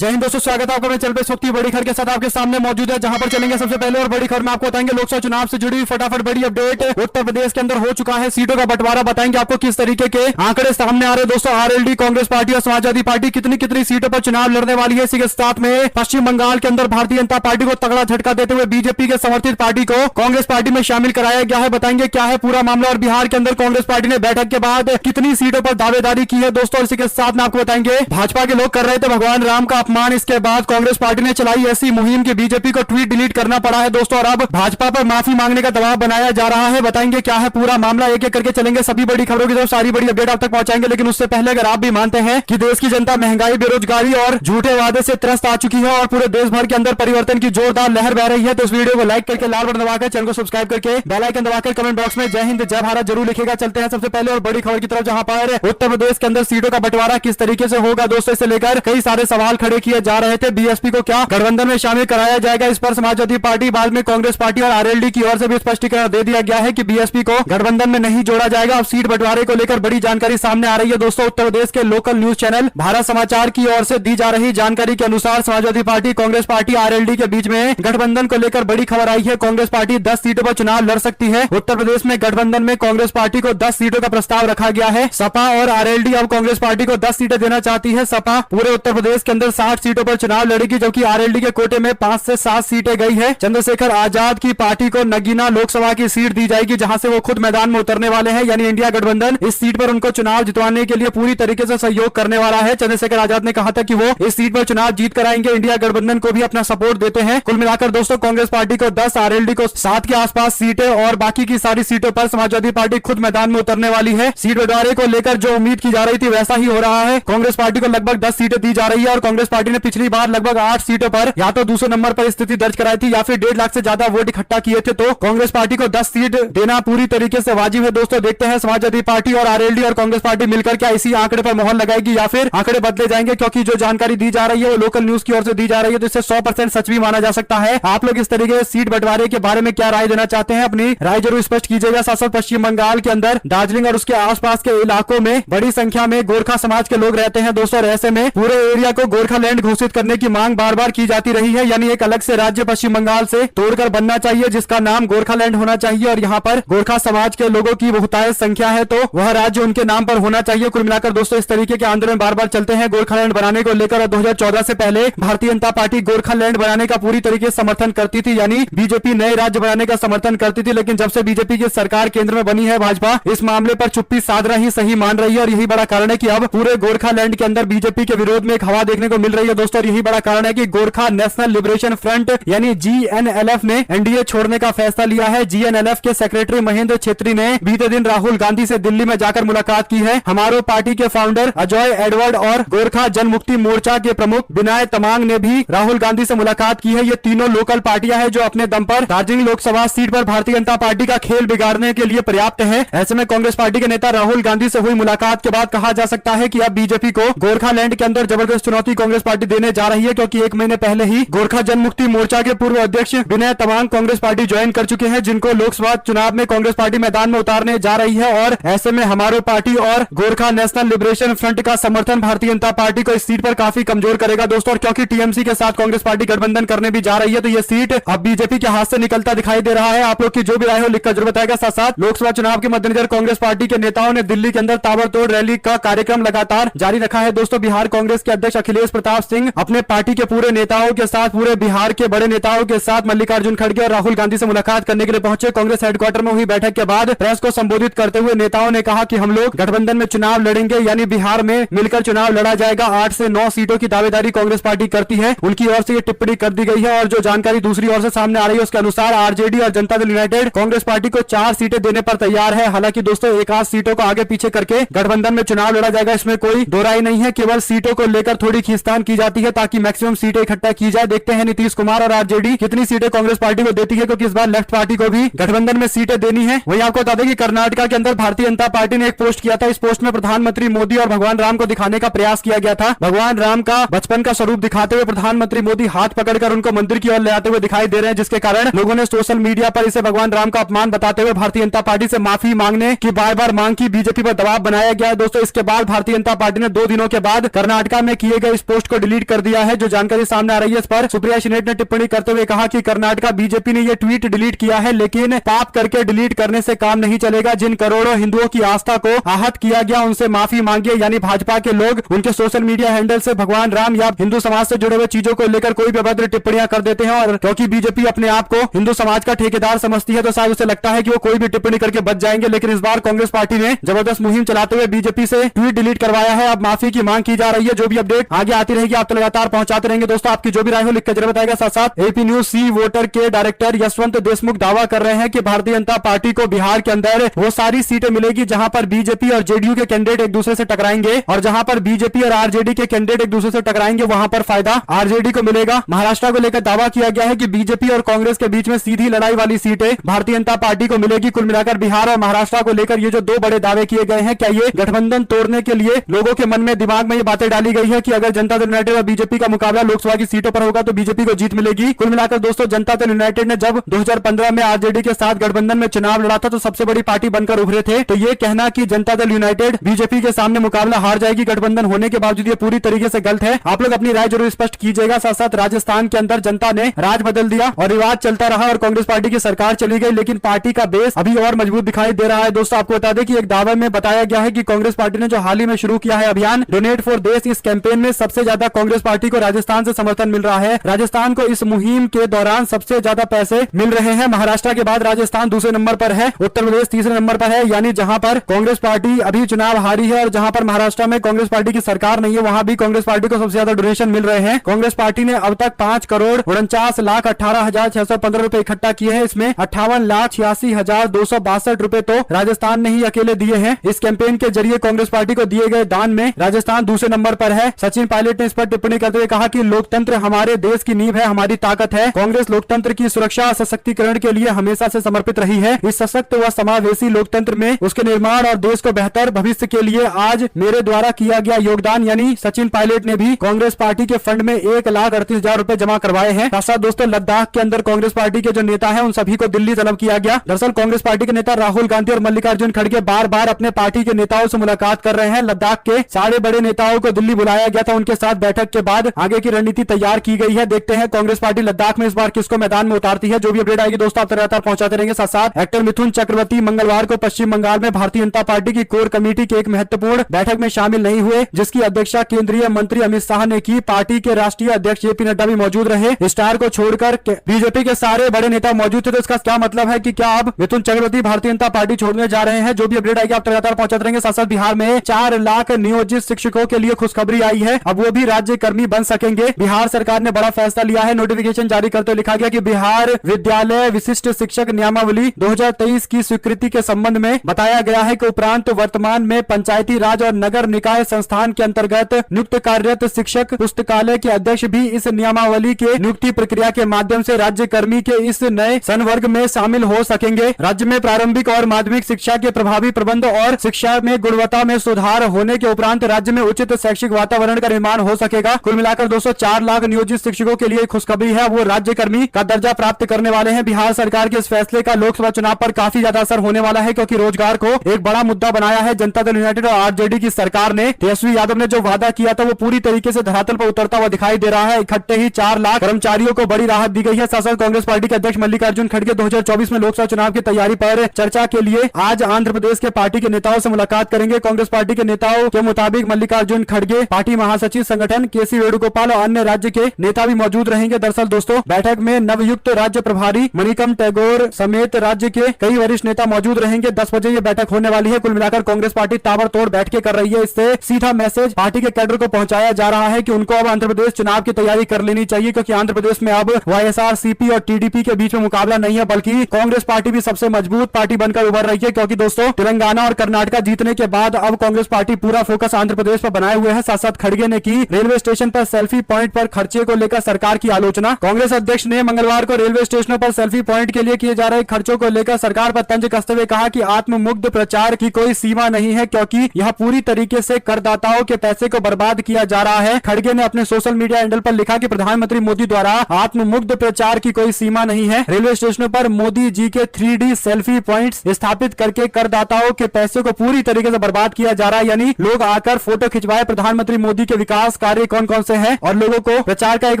जय हिंद दोस्तों, स्वागत है आपका मेरे चैनल पे। इस वक्त की बड़ी खबर के साथ आपके सामने मौजूद है, जहां पर चलेंगे सबसे पहले और बड़ी खबर में आपको बताएंगे लोकसभा चुनाव से जुड़ी फटाफट बड़ी अपडेट। उत्तर प्रदेश के अंदर हो चुका है सीटों का बंटवारा, बताएंगे आपको किस तरीके के आंकड़े सामने आ रहे हैं दोस्तों। आरएलडी, कांग्रेस पार्टी और समाजवादी पार्टी कितनी कितनी सीटों पर चुनाव लड़ने वाली है। इसी के साथ में पश्चिम बंगाल के अंदर भारतीय जनता पार्टी को तगड़ा झटका देते हुए बीजेपी के समर्थित पार्टी को कांग्रेस पार्टी में शामिल कराया गया है। बताएंगे क्या है पूरा मामला और बिहार के अंदर कांग्रेस पार्टी ने बैठक के बाद कितनी सीटों पर दावेदारी की है दोस्तों। इसी के साथ में आपको बताएंगे भाजपा के लोग कर रहे थे भगवान राम का अपमान, इसके बाद कांग्रेस पार्टी ने चलाई ऐसी मुहिम कि बीजेपी को ट्वीट डिलीट करना पड़ा है दोस्तों, और अब भाजपा पर माफी मांगने का दबाव बनाया जा रहा है। बताएंगे क्या है पूरा मामला, एक एक करके चलेंगे सभी बड़ी खबरों की तरफ, सारी बड़ी अपडेट आप तक पहुंचाएंगे। लेकिन उससे पहले अगर आप भी मानते हैं कि देश की जनता महंगाई, बेरोजगारी और झूठे वादे से त्रस्त आ चुकी है और पूरे देश भर के अंदर परिवर्तन की जोरदार लहर बह रही है, तो इस वीडियो को लाइक करके लाल बटन दबाकर चैनल को सब्सक्राइब करके बेल आइकन दबाकर कमेंट बॉक्स में जय हिंद जय भारत जरूर लिखेगा। चलते हैं सबसे पहले और बड़ी खबर की तरफ, जहां पर उत्तर प्रदेश के अंदर सीटों का बंटवारा किस तरीके से होगा दोस्तों, इसे लेकर कई सारे सवाल खड़े किए जा रहे थे। बीएसपी को क्या गठबंधन में शामिल कराया जाएगा, इस पर समाजवादी पार्टी, बाद में कांग्रेस पार्टी और आरएलडी की ओर से भी स्पष्टीकरण दे दिया गया है कि बीएसपी को गठबंधन में नहीं जोड़ा जाएगा। अब सीट बंटवारे को लेकर बड़ी जानकारी सामने आ रही है दोस्तों। उत्तर प्रदेश के लोकल न्यूज चैनल भारत समाचार की ओर से दी जा रही जानकारी के अनुसार Samajwadi party, Congress party, RLD के बीच में गठबंधन को लेकर बड़ी खबर आई है। कांग्रेस पार्टी 10 सीटों पर चुनाव लड़ सकती है। उत्तर प्रदेश में गठबंधन में कांग्रेस पार्टी को 10 सीटों का प्रस्ताव रखा गया है। सपा और आरएलडी अब कांग्रेस पार्टी को 10 सीटें देना चाहती है। सपा पूरे उत्तर प्रदेश के अंदर 60 सीटों पर चुनाव लड़ेगी, जबकि आरएलडी के कोटे में 5 से 7 सीटें गई है। चंद्रशेखर आजाद की पार्टी को नगीना लोकसभा की सीट दी जाएगी, जहां से वो खुद मैदान में उतरने वाले हैं, यानी इंडिया गठबंधन इस सीट पर उनको चुनाव जितवाने के लिए पूरी तरीके से सहयोग करने वाला है। चंद्रशेखर आजाद ने कहा था कि वो इस सीट पर चुनाव जीत कर आएंगे, इंडिया गठबंधन को भी अपना सपोर्ट देते हैं। कुल मिलाकर दोस्तों कांग्रेस पार्टी को 10, आरएलडी को 7 के आसपास सीटें और बाकी की सारी सीटों पर समाजवादी पार्टी खुद मैदान में उतरने वाली है। सीट बंटवारे को लेकर जो उम्मीद की जा रही थी वैसा ही हो रहा है। कांग्रेस पार्टी को लगभग 10 सीटें दी जा रही है और कांग्रेस पार्टी ने पिछली बार लगभग 8 सीटों पर या तो दूसरे नंबर पर स्थिति दर्ज कराई थी या फिर 1.5 लाख से ज्यादा वोट इकट्ठा किए थे, तो कांग्रेस पार्टी को 10 सीट देना पूरी तरीके से वाजिब है दोस्तों। देखते हैं समाजवादी पार्टी और आरएलडी और कांग्रेस पार्टी मिलकर क्या इसी आंकड़े पर मोहर लगाएगी या फिर आंकड़े बदले जाएंगे, क्योंकि जो जानकारी दी जा रही है वो लोकल न्यूज की ओर से दी जा रही है, तो इससे 100% सच भी माना जा सकता है। आप लोग इस तरीके से सीट बंटवारे के बारे में क्या राय देना चाहते हैं, अपनी राय जरूर स्पष्ट कीजिएगा। साथ साथ पश्चिम बंगाल के अंदर दार्जिलिंग और उसके आसपास के इलाकों में बड़ी संख्या में गोरखा समाज के लोग रहते हैं दोस्तों, और ऐसे में पूरे एरिया को गोरखालैंड घोषित करने की मांग बार बार की जाती रही है, यानी एक अलग से राज्य पश्चिम बंगाल से तोड़कर बनना चाहिए जिसका नाम गोरखालैंड होना चाहिए, और यहाँ पर गोरखा समाज के लोगों की बहुतायत संख्या है तो वह राज्य उनके नाम पर होना चाहिए। कुल मिलाकर दोस्तों इस तरीके के आंदोलन बार बार चलते हैं गोरखालैंड बनाने को लेकर। 2014 से पहले भारतीय जनता पार्टी गोरखालैंड बनाने का पूरी तरीके से समर्थन करती थी, यानी बीजेपी नए राज्य बनाने का समर्थन करती थी, लेकिन जब से बीजेपी की सरकार केंद्र में बनी है, भाजपा इस मामले पर चुप्पी साधना ही सही मान रही है, और यही बड़ा कारण है कि अब पूरे गोरखालैंड के अंदर बीजेपी के विरोध में एक हवा देखने को मिल रही है दोस्तों। यही बड़ा कारण है कि गोरखा नेशनल लिबरेशन फ्रंट यानी जीएनएलएफ ने एनडीए छोड़ने का फैसला लिया है। जीएनएलएफ के सेक्रेटरी महेंद्र छेत्री ने बीते दिन राहुल गांधी से दिल्ली में जाकर मुलाकात की है। हमारो पार्टी के फाउंडर अजय एडवर्ड और गोरखा जनमुक्ति मोर्चा के प्रमुख विनय तमांग ने भी राहुल गांधी से मुलाकात की है। ये तीनों लोकल पार्टियां हैं जो अपने दम पर दार्जिलिंग लोकसभा सीट पर भारतीय जनता पार्टी का खेल बिगाड़ने के लिए पर्याप्त है। ऐसे में कांग्रेस पार्टी के नेता राहुल गांधी से हुई मुलाकात के बाद कहा जा सकता है कि अब बीजेपी को गोरखालैंड के अंदर जबरदस्त चुनौती कांग्रेस पार्टी देने जा रही है, क्योंकि 1 महीने पहले ही गोरखा जनमुक्ति मोर्चा के पूर्व अध्यक्ष विनय तमांग कांग्रेस पार्टी ज्वाइन कर चुके हैं, जिनको लोकसभा चुनाव में कांग्रेस पार्टी मैदान में उतारने जा रही है। और ऐसे में हमारो पार्टी और गोरखा नेशनल लिबरेशन फ्रंट का समर्थन भारतीय जनता पार्टी को इस सीट पर काफी कमजोर करेगा दोस्तों, और क्योंकि टीएमसी के साथ कांग्रेस पार्टी गठबंधन करने भी जा रही है, तो यह सीट अब बीजेपी के हाथ से निकलता दिखाई दे रहा है। आप लोग की जो भी राय हो लिखकर जरूर बताएगा। साथ साथ लोकसभा चुनाव के मद्देनजर कांग्रेस पार्टी के नेताओं ने दिल्ली के अंदर ताबड़तोड़ रैली का कार्यक्रम लगातार जारी रखा है दोस्तों। बिहार कांग्रेस के अध्यक्ष अखिलेश प्रताप सिंह अपने पार्टी के पूरे नेताओं के साथ, पूरे बिहार के बड़े नेताओं के साथ मल्लिकार्जुन खड़गे और राहुल गांधी से मुलाकात करने के लिए पहुंचे। कांग्रेस हेडक्वार्टर में हुई बैठक के बाद प्रेस को संबोधित करते हुए नेताओं ने कहा कि हम लोग गठबंधन में चुनाव लड़ेंगे, यानी बिहार में मिलकर चुनाव लड़ा जाएगा। 8 से 9 सीटों की दावेदारी कांग्रेस पार्टी करती है, उनकी ओर से ये टिप्पणी कर दी गई है। और जो जानकारी दूसरी ओर से सामने आ रही है उसके अनुसार आरजेडी और जनता दल यूनाइटेड कांग्रेस पार्टी को 4 सीटें देने पर तैयार है। हालांकि दोस्तों एक आध सीटों को आगे पीछे करके गठबंधन में चुनाव लड़ा जाएगा, इसमें कोई दो राय नहीं है। केवल सीटों को लेकर थोड़ी खींचतान की जाती है ताकि मैक्सिमम सीटें इकट्ठा की जाए। देखते हैं नीतीश कुमार और आरजेडी कितनी सीटें कांग्रेस पार्टी को देती है, क्योंकि इस बार लेफ्ट पार्टी को भी गठबंधन में सीटें देनी है। वहीं आपको बता दें कि कर्नाटक के अंदर भारतीय जनता पार्टी ने एक पोस्ट किया था। इस पोस्ट में प्रधानमंत्री मोदी और भगवान राम को दिखाने का प्रयास किया गया था। भगवान राम का बचपन का स्वरूप दिखाते हुए प्रधानमंत्री मोदी हाथ पकड़कर उनको मंदिर की ओर ले आते हुए दिखाई दे रहे हैं, जिसके कारण लोगों ने सोशल मीडिया पर इसे भगवान राम का अपमान बताते हुए भारतीय जनता पार्टी से माफी मांगने की बार बार मांग की। बीजेपी पर दबाव बनाया गया है दोस्तों। इसके बाद भारतीय जनता पार्टी ने 2 दिनों के बाद कर्नाटक में किए गए इस पोस्ट को डिलीट कर दिया है। जो जानकारी सामने आ रही है इस पर सुप्रिया श्रीनेट ने टिप्पणी करते हुए कहा कि कर्नाटका बीजेपी ने यह ट्वीट डिलीट किया है, लेकिन पाप करके डिलीट करने से काम नहीं चलेगा। जिन करोड़ों हिंदुओं की आस्था को आहत किया गया उनसे माफी मांगिए। यानी भाजपा के लोग उनके सोशल मीडिया हैंडल से भगवान राम या हिंदू समाज से जुड़े हुए चीजों को लेकर कोई भी अभद्र टिप्पणियां कर देते हैं, और क्योंकि बीजेपी अपने आप को हिंदू समाज का ठेकेदार समझती है तो शायद उसे लगता है कि वो कोई भी टिप्पणी करके बच जाएंगे। लेकिन इस बार कांग्रेस पार्टी ने जबरदस्त मुहिम चलाते हुए बीजेपी से ट्वीट डिलीट करवाया है। अब माफी की मांग की जा रही है। जो भी अपडेट आगे आती रहेगी आप तो लगातार पहुंचाते रहेंगे। दोस्तों आपकी जो भी राय हो लिखकर जरूर बताएगा। साथ साथ एपी न्यूज सी वोटर के डायरेक्टर यशवंत देशमुख दावा कर रहे हैं कि भारतीय जनता पार्टी को बिहार के अंदर वो सारी सीटें मिलेगी जहां पर बीजेपी और जेडीयू के कैंडिडेट एक दूसरे से टकराएंगे, और जहां पर बीजेपी और आरजेडी के कैंडिडेट एक दूसरे से टकराएंगे वहां पर फायदा आरजेडी को मिलेगा। महाराष्ट्र को लेकर दावा किया गया है कि बीजेपी और कांग्रेस के बीच में सीधी लड़ाई वाली सीटें भारतीय जनता पार्टी को मिलेगी। कुल मिलाकर बिहार और महाराष्ट्र को लेकर ये जो दो बड़े दावे किए गए हैं, क्या ये गठबंधन तोड़ने के लिए लोगों के मन में दिमाग में ये बातें डाली गई है कि अगर जनता दल यूनाइटेड और बीजेपी का मुकाबला लोकसभा की सीटों पर होगा तो बीजेपी को जीत मिलेगी। कुल मिलाकर दोस्तों जनता दल यूनाइटेड ने जब 2015 में आरजेडी के साथ गठबंधन में चुनाव लड़ा था तो सबसे बड़ी पार्टी बनकर उभरे थे। तो ये कहना कि जनता दल यूनाइटेड बीजेपी के सामने मुकाबला हार जाएगी गठबंधन होने के बावजूद, ये पूरी तरीके से गलत है। आप लोग अपनी राय जरूर स्पष्ट कीजिएगा। साथ साथ राजस्थान के अंदर जनता ने राज बदल दिया और रिवाज चलता रहा और कांग्रेस पार्टी की सरकार चली गई, लेकिन पार्टी का बेस अभी और मजबूत दिखाई दे रहा है। दोस्तों आपको बता दें कि एक दावे में बताया गया है कि कांग्रेस पार्टी ने जो हाल ही में शुरू किया है अभियान डोनेट फॉर देश, इस कैंपेन में सबसे ज्यादा कांग्रेस पार्टी को राजस्थान से समर्थन मिल रहा है। राजस्थान को इस मुहिम के दौरान सबसे ज्यादा पैसे मिल रहे हैं। महाराष्ट्र के बाद राजस्थान दूसरे नंबर पर है, उत्तर प्रदेश तीसरे नंबर पर है। यानी जहां पर कांग्रेस पार्टी अभी चुनाव हारी है और जहां पर महाराष्ट्र में कांग्रेस पार्टी की सरकार नहीं है वहां भी कांग्रेस पार्टी को सबसे ज्यादा डोनेशन मिल रहे हैं। कांग्रेस पार्टी ने अब तक 5,49,18,615 रुपए इकट्ठा किए हैं। इसमें 58,86,262 रुपए तो राजस्थान ने ही अकेले दिए हैं। इस कैंपेन के जरिए कांग्रेस पार्टी को दिए गए दान में राजस्थान दूसरे नंबर पर है। सचिन पायलट ने इस पर टिप्पणी करते हुए कहा कि लोकतंत्र हमारे देश की नींव है, हमारी ताकत है। कांग्रेस लोकतंत्र की सुरक्षा और सशक्तिकरण के लिए हमेशा से समर्पित रही है। इस सशक्त व समावेशी लोकतंत्र में उसके निर्माण और देश को बेहतर भविष्य के लिए आज मेरे द्वारा किया गया योगदान, यानी सचिन पायलट ने भी कांग्रेस पार्टी के फंड में 1,38,000 रुपए जमा करवाए हैं। साथ दोस्तों लद्दाख के अंदर कांग्रेस पार्टी के जो नेता हैं उन सभी को दिल्ली तलब किया गया। दरअसल कांग्रेस पार्टी के नेता राहुल गांधी और मल्लिकार्जुन खड़गे बार बार अपने पार्टी के नेताओं से मुलाकात कर रहे हैं। लद्दाख के सारे बड़े नेताओं को दिल्ली बुलाया गया था। उनके साथ बैठक के बाद आगे की रणनीति तैयार की गई है। देखते हैं कांग्रेस पार्टी लद्दाख में इस बार किसको मैदान में उतारती है। जो भी अपडेट आएगी दोस्तों आप लगातार पहुंचाते रहेंगे। साथ साथ एक्टर मिथुन चक्रवर्ती मंगलवार को पश्चिम बंगाल में भारतीय जनता पार्टी की कोर कमेटी की एक महत्वपूर्ण बैठक में शामिल नहीं हुए, जिसकी अध्यक्षता केंद्रीय मंत्री अमित शाह ने की। पार्टी के राष्ट्रीय अध्यक्ष जेपी नड्डा भी मौजूद रहे। स्टार को छोड़कर बीजेपी के सारे बड़े नेता मौजूद थे। तो इसका क्या मतलब है कि क्या अब मिथुन चक्रवर्ती भारतीय जनता पार्टी छोड़ने जा रहे हैं। जो भी अपडेट आएगी आप लगातार पहुंचाते रहेंगे। साथ साथ बिहार में 4 लाख नियोजित शिक्षकों के लिए खुशखबरी आई है, अब वो भी राज्य कर्मी बन सकेंगे। बिहार सरकार ने बड़ा फैसला लिया है। नोटिफिकेशन जारी करते हुए लिखा गया कि बिहार विद्यालय विशिष्ट शिक्षक नियमावली 2023 की स्वीकृति के संबंध में बताया गया है कि उपरांत वर्तमान में पंचायती राज और नगर निकाय संस्थान के अंतर्गत नियुक्त कार्यरत शिक्षक पुस्तकालय के अध्यक्ष भी इस नियमावली के नियुक्ति प्रक्रिया के माध्यम से राज्य कर्मी के इस नए संवर्ग में शामिल हो सकेंगे। राज्य में प्रारंभिक और माध्यमिक शिक्षा के प्रभावी प्रबंध और शिक्षा में गुणवत्ता में सुधार होने के उपरांत राज्य में उचित शैक्षिक वातावरण का निर्माण हो सकेगा। कुल मिलाकर 204 लाख नियोजित शिक्षकों के लिए खुशखबरी है, वो राज्य कर्मी का दर्जा प्राप्त करने वाले हैं। बिहार सरकार के इस फैसले का लोकसभा चुनाव पर काफी ज्यादा असर होने वाला है, क्योंकि रोजगार को एक बड़ा मुद्दा बनाया है जनता दल यूनाइटेड और आरजेडी की सरकार ने। तेजस्वी यादव ने जो वादा किया था वो पूरी तरीके से धरातल पर उतरता हुआ दिखाई दे रहा है। इकट्ठे ही 4 लाख कर्मचारियों को बड़ी राहत दी गई है। साथ साथ कांग्रेस पार्टी के अध्यक्ष मल्लिकार्जुन खड़गे 2024 में लोकसभा चुनाव की तैयारी पर चर्चा के लिए आज आंध्र प्रदेश के पार्टी के नेताओं से मुलाकात करेंगे। कांग्रेस पार्टी के नेताओं के मुताबिक मल्लिकार्जुन खड़गे, पार्टी महासचिव संगठन केसी वेणुगोपाल और अन्य राज्य के नेता भी मौजूद रहेंगे। दरअसल दोस्तों बैठक में नवयुक्त राज्य प्रभारी मणिकम टैगोर समेत राज्य के कई वरिष्ठ नेता मौजूद रहेंगे। 10 बजे ये बैठक होने वाली है। कुल मिलाकर कांग्रेस पार्टी ताबड़तोड़ बैठकें कर रही है। इससे सीधा मैसेज पार्टी के कैडर को पहुंचाया जा रहा है कि उनको अब आंध्र प्रदेश चुनाव की तैयारी कर लेनी चाहिए, क्योंकि आंध्र प्रदेश में अब वाईएसआरसीपी और टीडीपी के बीच में मुकाबला नहीं है, बल्कि कांग्रेस पार्टी भी सबसे मजबूत पार्टी बनकर उभर रही है। क्योंकि दोस्तों तेलंगाना और कर्नाटक जीतने के बाद अब कांग्रेस पार्टी पूरा फोकस आंध्र प्रदेश पर बनाए हुए है। साथ साथ खड़गे ने की रेलवे स्टेशन पर सेल्फी पॉइंट पर खर्चे को लेकर सरकार की आलोचना। कांग्रेस अध्यक्ष ने मंगलवार को रेलवे स्टेशनों पर सेल्फी पॉइंट के लिए किए जा रहे खर्चों को लेकर सरकार पर तंज कसते हुए कहा कि आत्ममुग्ध प्रचार की कोई सीमा नहीं है, क्योंकि यह पूरी तरीके से करदाताओं के पैसे को बर्बाद किया जा रहा है। खड़गे ने अपने सोशल मीडिया हैंडल पर लिखा कि प्रधानमंत्री मोदी द्वारा आत्ममुग्ध प्रचार की कोई सीमा नहीं है। रेलवे स्टेशनों पर मोदी जी के 3D सेल्फी पॉइंट्स स्थापित करके करदाताओं के पैसे को पूरी तरीके से बर्बाद किया जा रहा है। यानी लोग आकर फोटो खिंचवाए प्रधानमंत्री मोदी के विकास विकास कार्य कौन कौन से हैं और लोगों को प्रचार का एक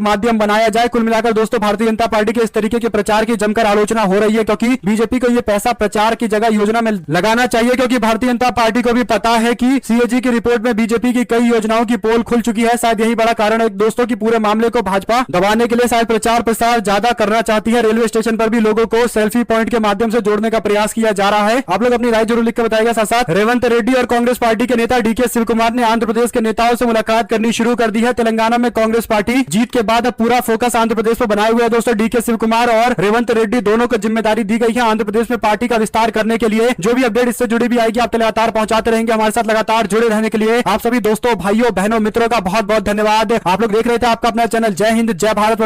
माध्यम बनाया जाए। कुल मिलाकर दोस्तों भारतीय जनता पार्टी के इस तरीके के प्रचार की जमकर आलोचना हो रही है, क्योंकि बीजेपी को ये पैसा प्रचार की जगह योजना में लगाना चाहिए, क्योंकि भारतीय जनता पार्टी को भी पता है कि सीएजी की रिपोर्ट में बीजेपी की कई योजनाओं की पोल खुल चुकी है। शायद यही बड़ा कारण है दोस्तों की पूरे मामले को भाजपा दबाने के लिए शायद प्रचार प्रसार ज्यादा करना चाहती है। रेलवे स्टेशन पर भी लोगों को सेल्फी पॉइंट के माध्यम से जोड़ने का प्रयास किया जा रहा है। आप लोग अपनी राय जरूर लिख कर बताएगा। साथ साथ रेवंत रेड्डी और कांग्रेस पार्टी के नेता डीके शिव कुमार ने आंध्र प्रदेश के नेताओं से मुलाकात करनी शुरू कर दी है। तेलंगाना में कांग्रेस पार्टी जीत के बाद अब पूरा फोकस आंध्र प्रदेश पर बनाए हुए है। दोस्तों डीके शिव कुमार और रेवंत रेड्डी दोनों को जिम्मेदारी दी गई है आंध्र प्रदेश में पार्टी का विस्तार करने के लिए। जो भी अपडेट इससे जुड़ी भी आएगी आप लगातार पहुंचाते रहेंगे। हमारे साथ लगातार जुड़े रहने के लिए आप सभी दोस्तों, भाइयों, बहनों, मित्रों का बहुत बहुत धन्यवाद। आप लोग देख रहे थे आपका अपना चैनल जय हिंद जय भारत।